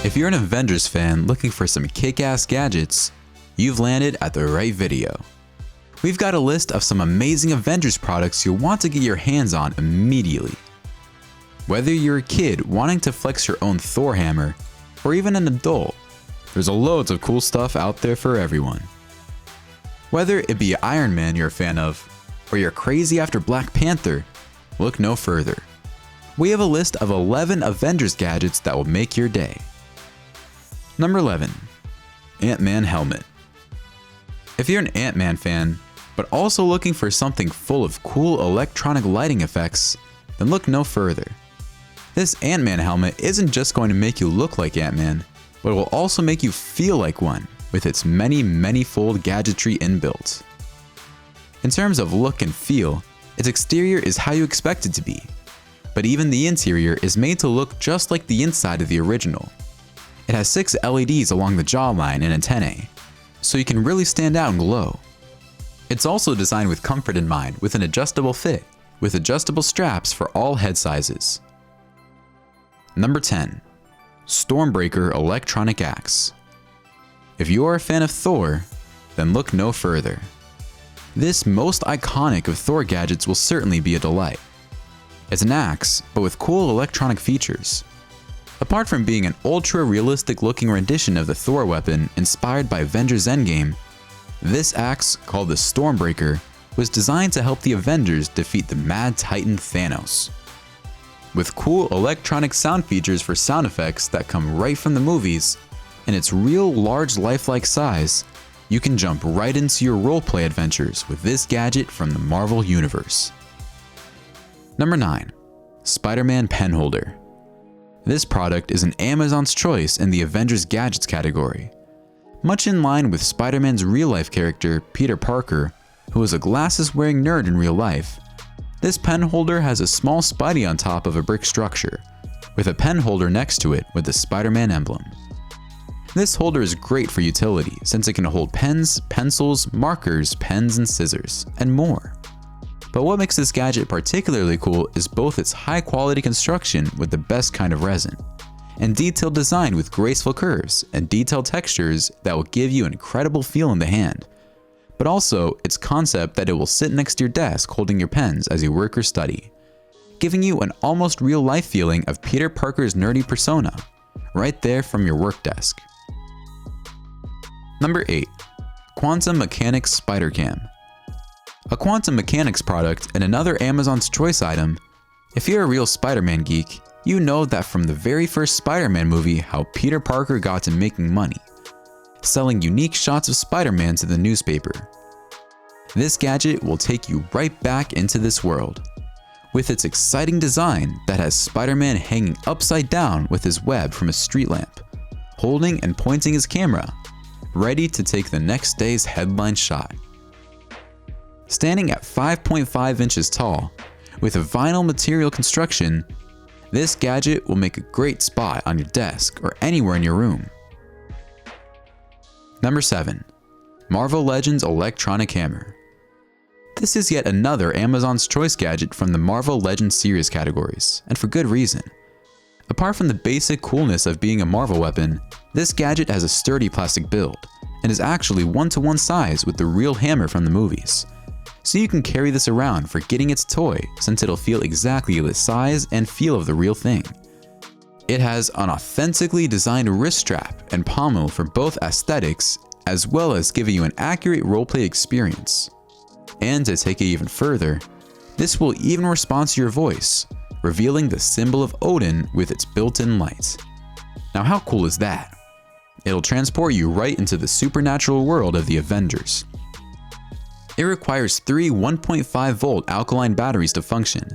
If you're an Avengers fan looking for some kick-ass gadgets, you've landed at the right video. We've got a list of some amazing Avengers products you'll want to get your hands on immediately. Whether you're a kid wanting to flex your own Thor hammer, or even an adult, there's loads of cool stuff out there for everyone. Whether it be Iron Man you're a fan of, or you're crazy after Black Panther, look no further. We have a list of 11 Avengers gadgets that will make your day. Number 11. AntMan Helmet. If you're an Ant-Man fan, but also looking for something full of cool electronic lighting effects, then look no further. This Ant-Man helmet isn't just going to make you look like Ant-Man, but it will also make you feel like one with its many-fold gadgetry inbuilt. In terms of look and feel, its exterior is how you expect it to be, but even the interior is made to look just like the inside of the original. It has 6 LEDs along the jawline and antennae, so you can really stand out and glow. It's also designed with comfort in mind with an adjustable fit, with adjustable straps for all head sizes. Number 10. Stormbreaker Electronic Axe. If you are a fan of Thor, then look no further. This most iconic of Thor gadgets will certainly be a delight. It's an axe, but with cool electronic features. Apart from being an ultra-realistic looking rendition of the Thor weapon inspired by Avengers Endgame, this axe, called the Stormbreaker, was designed to help the Avengers defeat the Mad Titan Thanos. With cool electronic sound features for sound effects that come right from the movies, and its real large lifelike size, you can jump right into your roleplay adventures with this gadget from the Marvel Universe. Number 9. SpiderMan Pen Holder. This product is an Amazon's choice in the Avengers Gadgets category. Much in line with Spider-Man's real-life character, Peter Parker, who is a glasses-wearing nerd in real life, this pen holder has a small Spidey on top of a brick structure, with a pen holder next to it with the Spider-Man emblem. This holder is great for utility since it can hold pens, pencils, markers, pens, and scissors, and more. But what makes this gadget particularly cool is both its high-quality construction with the best kind of resin, and detailed design with graceful curves and detailed textures that will give you an incredible feel in the hand, but also its concept that it will sit next to your desk holding your pens as you work or study, giving you an almost real-life feeling of Peter Parker's nerdy persona, right there from your work desk. Number 8. Quantum Mechanics SpiderCam. A quantum mechanics product and another Amazon's choice item. If you're a real Spider-Man geek, you know that from the very first Spider-Man movie how Peter Parker got to making money, selling unique shots of Spider-Man to the newspaper. This gadget will take you right back into this world, with its exciting design that has Spider-Man hanging upside down with his web from a street lamp, holding and pointing his camera, ready to take the next day's headline shot. Standing at 5.5 inches tall, with a vinyl material construction, this gadget will make a great spot on your desk or anywhere in your room. Number 7. Marvel Legends Electronic Hammer. This is yet another Amazon's choice gadget from the Marvel Legends series categories, and for good reason. Apart from the basic coolness of being a Marvel weapon, this gadget has a sturdy plastic build, and is actually 1-to-1 size with the real hammer from the movies. So you can carry this around forgetting it's a toy since it'll feel exactly the size and feel of the real thing. It has an authentically designed wrist strap and pommel for both aesthetics as well as giving you an accurate roleplay experience. And to take it even further, this will even respond to your voice, revealing the symbol of Odin with its built-in light. Now how cool is that? It'll transport you right into the supernatural world of the Avengers. It requires 3 1.5 volt alkaline batteries to function,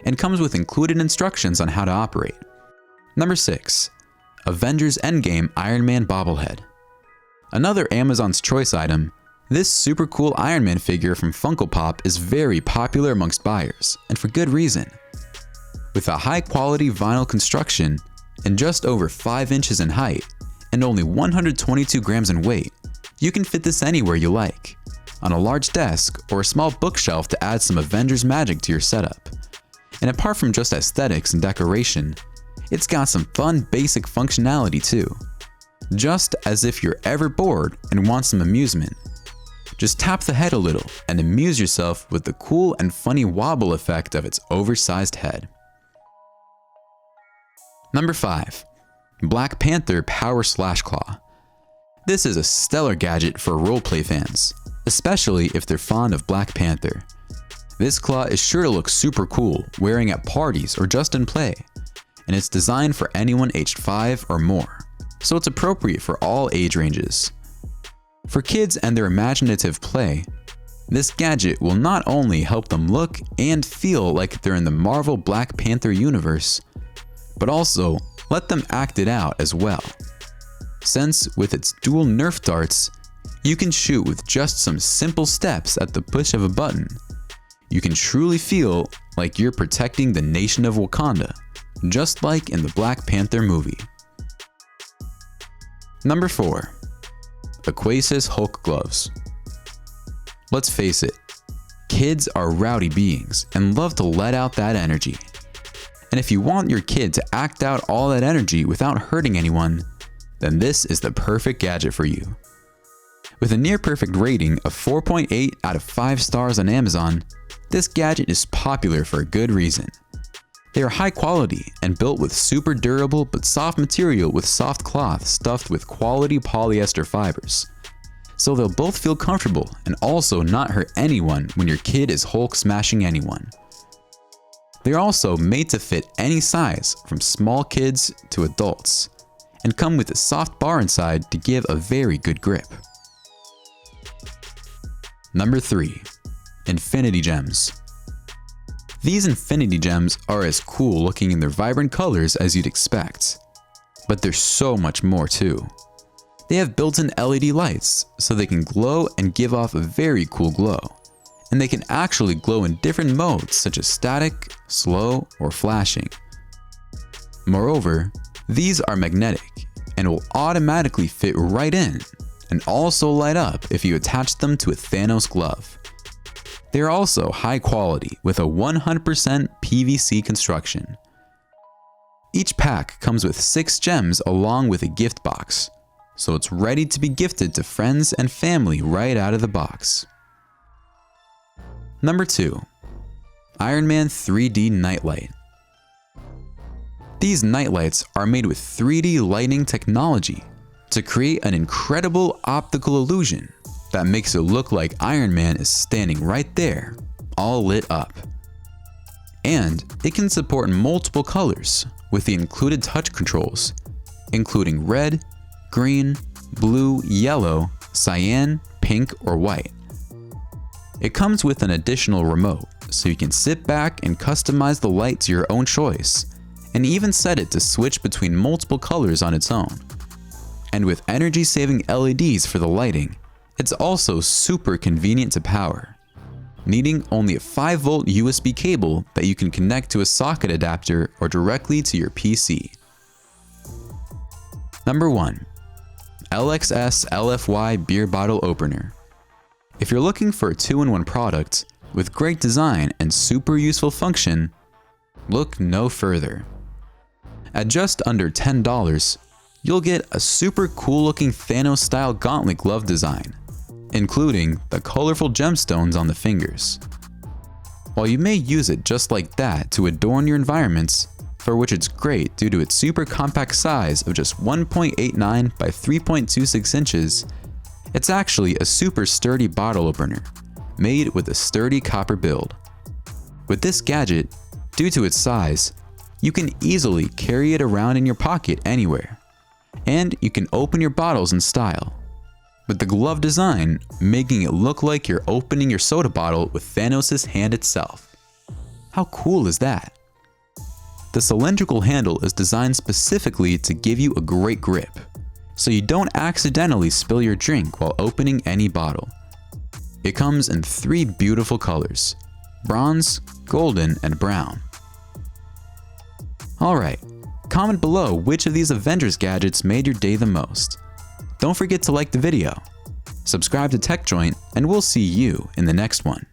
and comes with included instructions on how to operate. Number 6. Avengers Endgame Iron Man Bobblehead. Another Amazon's choice item, this super cool Iron Man figure from Funko Pop is very popular amongst buyers, and for good reason. With a high quality vinyl construction, and just over 5 inches in height, and only 122 grams in weight, you can fit this anywhere you like, on a large desk or a small bookshelf to add some Avengers magic to your setup. And apart from just aesthetics and decoration, It's got some fun basic functionality too. Just as if you're ever bored and want some amusement. Just tap the head a little and amuse yourself with the cool and funny wobble effect of its oversized head. Number 5. Black Panther Power Slash Claw. This is a stellar gadget for roleplay fans, especially if they're fond of Black Panther. This claw is sure to look super cool wearing at parties or just in play, and it's designed for anyone aged 5 or more, so it's appropriate for all age ranges. For kids and their imaginative play, this gadget will not only help them look and feel like they're in the Marvel Black Panther universe, but also let them act it out as well. Since with its dual Nerf darts, you can shoot with just some simple steps at the push of a button. You can truly feel like you're protecting the nation of Wakanda, just like in the Black Panther movie. Number 4. Aquasis Hulk Gloves. Let's face it, kids are rowdy beings and love to let out that energy. And if you want your kid to act out all that energy without hurting anyone, then this is the perfect gadget for you. With a near perfect rating of 4.8 out of 5 stars on Amazon, this gadget is popular for a good reason. They are high quality and built with super durable but soft material with soft cloth stuffed with quality polyester fibers. So they'll both feel comfortable and also not hurt anyone when your kid is Hulk smashing anyone. They're also made to fit any size from small kids to adults and come with a soft bar inside to give a very good grip. Number 3. Infinity Gems. These infinity gems are as cool looking in their vibrant colors as you'd expect, but there's so much more too. They have built-in LED lights so they can glow and give off a very cool glow, and they can actually glow in different modes such as static, slow, or flashing. Moreover, these are magnetic and will automatically fit right in and also light up if you attach them to a Thanos glove. They are also high quality with a 100% PVC construction. Each pack comes with 6 gems along with a gift box, so it's ready to be gifted to friends and family right out of the box. Number 2. AntMan 3D Nightlight. These nightlights are made with 3D lighting technology to create an incredible optical illusion that makes it look like Iron Man is standing right there, all lit up. And it can support multiple colors with the included touch controls, including red, green, blue, yellow, cyan, pink, or white. It comes with an additional remote, so you can sit back and customize the light to your own choice, and even set it to switch between multiple colors on its own. And with energy-saving LEDs for the lighting, it's also super convenient to power, needing only a 5-volt USB cable that you can connect to a socket adapter or directly to your PC. Number 1. LXS LFY Beer Bottle Opener. If you're looking for a 2-in-1 product with great design and super useful function, look no further. At just under $10, you'll get a super cool looking Thanos style gauntlet glove design, including the colorful gemstones on the fingers. While you may use it just like that to adorn your environments, for which it's great due to its super compact size of just 1.89 by 3.26 inches, it's actually a super sturdy bottle opener, made with a sturdy copper build. With this gadget, due to its size, you can easily carry it around in your pocket anywhere, and you can open your bottles in style, with the glove design making it look like you're opening your soda bottle with Thanos' hand itself. How cool is that? The cylindrical handle is designed specifically to give you a great grip, so you don't accidentally spill your drink while opening any bottle. It comes in 3 beautiful colors: bronze, golden, and brown. Alright, comment below which of these Avengers gadgets made your day the most. Don't forget to like the video, subscribe to TechJoint, and we'll see you in the next one.